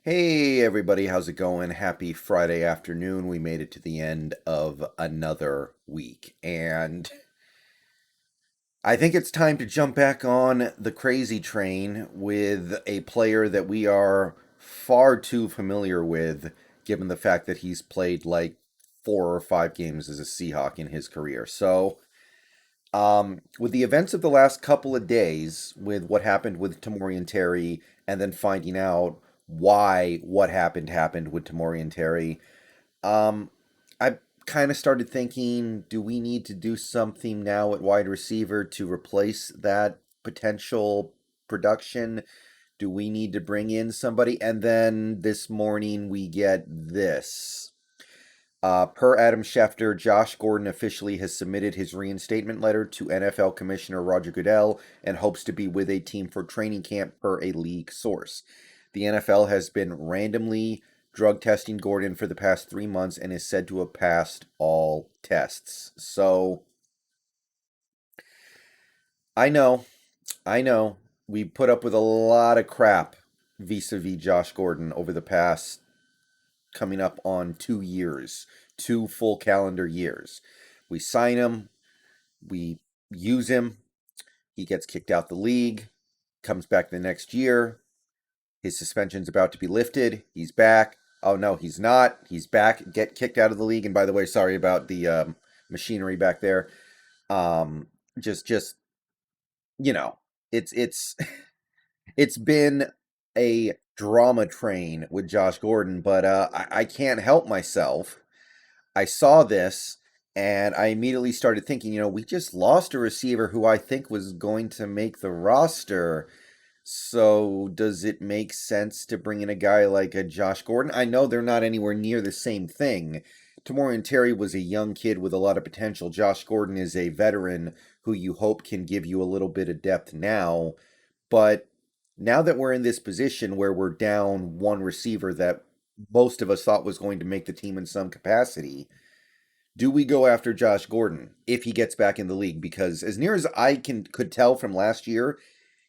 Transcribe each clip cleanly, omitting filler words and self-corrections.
Hey everybody, how's it going? Happy Friday afternoon. We made it to the end of another week, and I think it's time to jump back on the crazy train with a player that we are far too familiar with, given the fact that he's played like 4 or 5 games as a Seahawk in his career. With the events of the last couple of days, with what happened with Tamori and Terry, and then finding out why what happened with Tamori and Terry, I kind of started thinking, do we need to do something now at wide receiver to replace that potential production? Do we need to bring in somebody? And then this morning we get this. Per Adam Schefter, Josh Gordon officially has submitted his reinstatement letter to NFL Commissioner Roger Goodell and hopes to be with a team for training camp per a league source. The NFL has been randomly drug testing Gordon for the past 3 months and is said to have passed all tests. So, I know, I know, we put up with a lot of crap vis-a-vis Josh Gordon over the past coming up on 2 years, 2 full calendar years. We sign him, we use him, he gets kicked out the league, comes back the next year, his suspension's about to be lifted, he's back. Oh no, he's not. He's back, get kicked out of the league. And by the way, sorry about the machinery back there. Um, just you know, it's it's been a drama train with Josh Gordon, but I can't help myself. I saw this and I immediately started thinking, we just lost a receiver who I think was going to make the roster. So does it make sense to bring in a guy like a Josh Gordon? I know they're not anywhere near the same thing. Tamorian Terry was a young kid with a lot of potential. Josh Gordon is a veteran who you hope can give you a little bit of depth now. But now that we're in this position where we're down one receiver that most of us thought was going to make the team in some capacity, do we go after Josh Gordon if he gets back in the league? Because as near as I could tell from last year,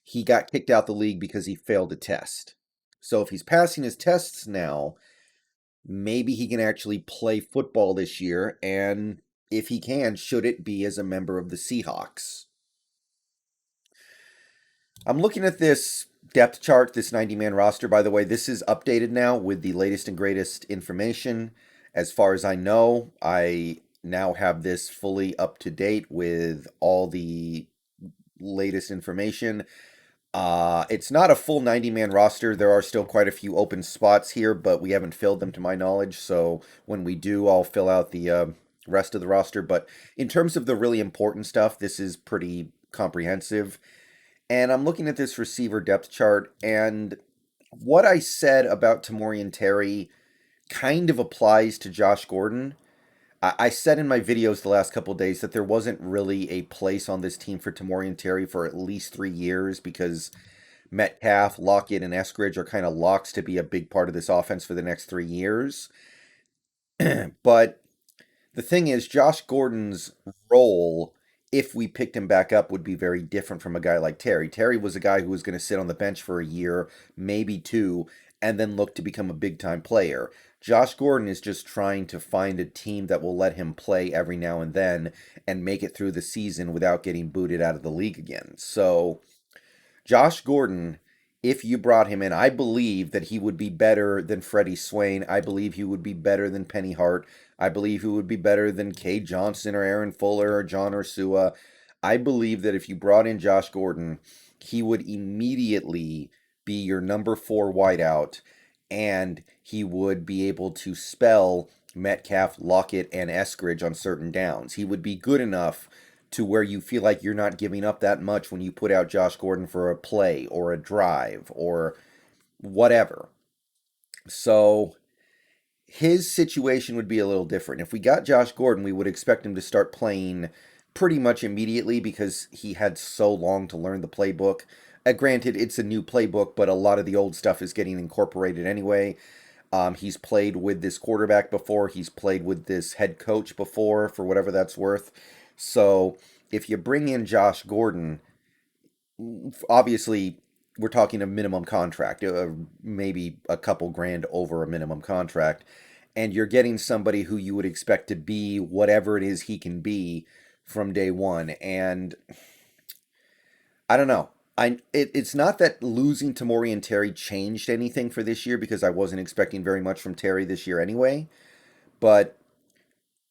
he got kicked out the league because he failed a test. So if he's passing his tests now, maybe he can actually play football this year. And if he can, should it be as a member of the Seahawks? I'm looking at this depth chart, this 90-man roster. By the way, this is updated now with the latest and greatest information. As far as I know, I now have this fully up to date with all the latest information. It's not a full 90-man roster. There are still quite a few open spots here, but we haven't filled them to my knowledge. So when we do, I'll fill out the rest of the roster. But in terms of the really important stuff, this is pretty comprehensive. And I'm looking at this receiver depth chart, and what I said about Tamorian Terry kind of applies to Josh Gordon. I said in my videos the last couple of days that there wasn't really a place on this team for Tamorian Terry for at least 3 years because Metcalf, Lockett, and Eskridge are kind of locks to be a big part of this offense for the next 3 years. But the thing is, Josh Gordon's role, if we picked him back up, would be very different from a guy like Terry. Terry was a guy who was going to sit on the bench for a year, maybe two, and then look to become a big time player. Josh Gordon is just trying to find a team that will let him play every now and then and make it through the season without getting booted out of the league again. So Josh Gordon, if you brought him in, I believe that he would be better than Freddie Swain. I believe he would be better than Penny Hart. I believe he would be better than Cade Johnson or Aaron Fuller or John Ursua. I believe that if you brought in Josh Gordon, he would immediately be your number four wideout, and he would be able to spell Metcalf, Lockett, and Eskridge on certain downs. He would be good enough to where you feel like you're not giving up that much when you put out Josh Gordon for a play or a drive or whatever. So his situation would be a little different. If we got Josh Gordon, we would expect him to start playing pretty much immediately because he had so long to learn the playbook. Granted, it's a new playbook, but a lot of the old stuff is getting incorporated anyway. He's played with this quarterback before. He's played with this head coach before, for whatever that's worth. So if you bring in Josh Gordon, obviously we're talking a minimum contract, maybe a couple grand over a minimum contract, and you're getting somebody who you would expect to be whatever it is he can be from day one. And I don't know. It's not that losing to Maury and Terry changed anything for this year because I wasn't expecting very much from Terry this year anyway. But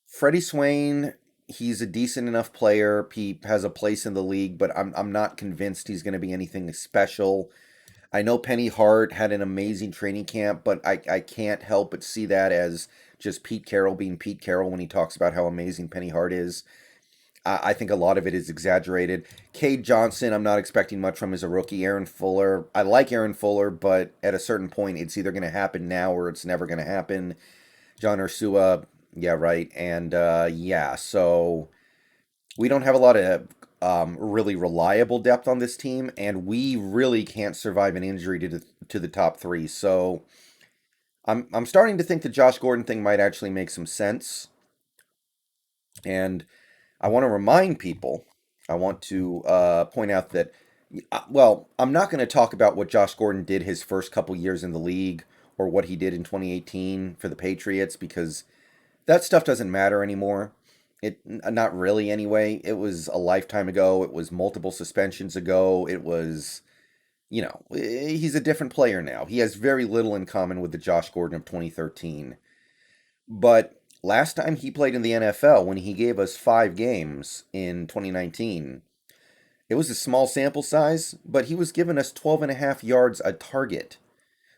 Freddie Swain, he's a decent enough player. He has a place in the league, but I'm not convinced he's going to be anything special. I know Penny Hart had an amazing training camp, but I can't help but see that as just Pete Carroll being Pete Carroll when he talks about how amazing Penny Hart is. I think a lot of it is exaggerated. Cade Johnson, I'm not expecting much from as a rookie. Aaron Fuller, I like Aaron Fuller, but at a certain point, it's either going to happen now or it's never going to happen. John Ursua, yeah, right. And yeah, so we don't have a lot of really reliable depth on this team, and we really can't survive an injury to the top three. So I'm starting to think the Josh Gordon thing might actually make some sense. And I want to remind people, I want to point out that, well, I'm not going to talk about what Josh Gordon did his first couple years in the league or what he did in 2018 for the Patriots because that stuff doesn't matter anymore. Not really anyway. It was a lifetime ago. It was multiple suspensions ago. It was, he's a different player now. He has very little in common with the Josh Gordon of 2013. But last time he played in the NFL, when he gave us 5 games in 2019, it was a small sample size, but he was giving us 12 and a half yards a target.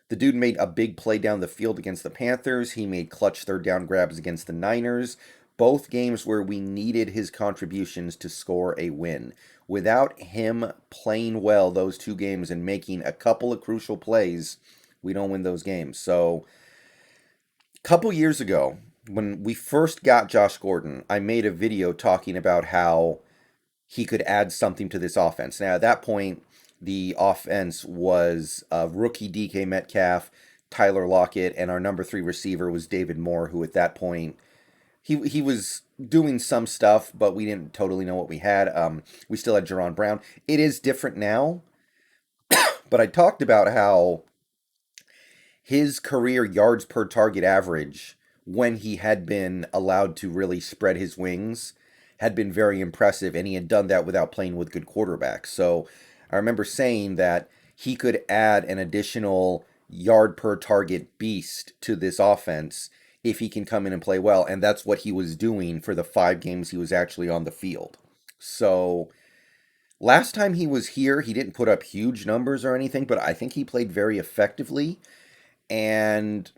The dude made a big play down the field against the Panthers. He made clutch third down grabs against the Niners. Both games where we needed his contributions to score a win. Without him playing well those 2 games and making a couple of crucial plays, we don't win those games. So, a couple years ago, when we first got Josh Gordon, I made a video talking about how he could add something to this offense. Now, at that point, the offense was rookie DK Metcalf, Tyler Lockett, and our number 3 receiver was David Moore, who at that point, he was doing some stuff, but we didn't totally know what we had. We still had Jerron Brown. It is different now, but I talked about how his career yards per target average, when he had been allowed to really spread his wings, had been very impressive, and he had done that without playing with good quarterbacks. So I remember saying that he could add an additional yard per target beast to this offense if he can come in and play well, and that's what he was doing for the 5 games he was actually on the field. So last time he was here, he didn't put up huge numbers or anything, but I think he played very effectively. And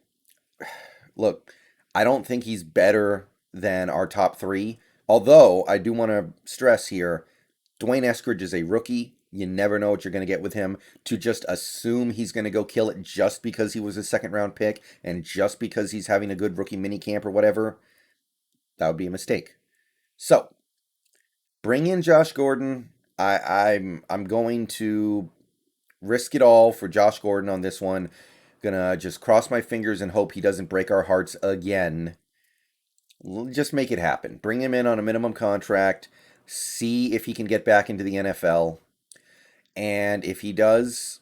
look, I don't think he's better than our top 3. Although I do want to stress here, Dwayne Eskridge is a rookie. You never know what you're going to get with him. To just assume he's going to go kill it just because he was a second round pick and just because he's having a good rookie minicamp or whatever, that would be a mistake. So bring in Josh Gordon. I'm going to risk it all for Josh Gordon on this one. Gonna just cross my fingers and hope he doesn't break our hearts again. Just make it happen. Bring him in on a minimum contract. See if he can get back into the NFL. And if he does,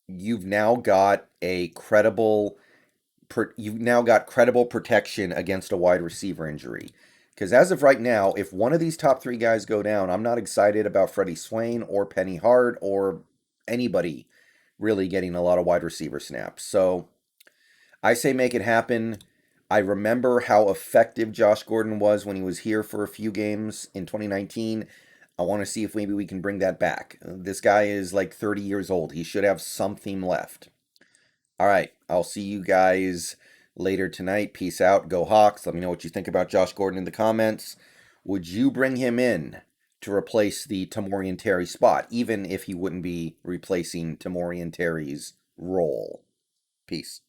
you've now got credible protection against a wide receiver injury. Because as of right now, if one of these top 3 guys go down, I'm not excited about Freddie Swain or Penny Hart or anybody really getting a lot of wide receiver snaps. So I say make it happen. I remember how effective Josh Gordon was when he was here for a few games in 2019. I want to see if maybe we can bring that back. This guy is like 30 years old. He should have something left. All right, I'll see you guys later tonight. Peace out. Go Hawks. Let me know what you think about Josh Gordon in the comments. Would you bring him in to replace the Tamorian Terry spot, even if he wouldn't be replacing Tamorian Terry's role? Peace.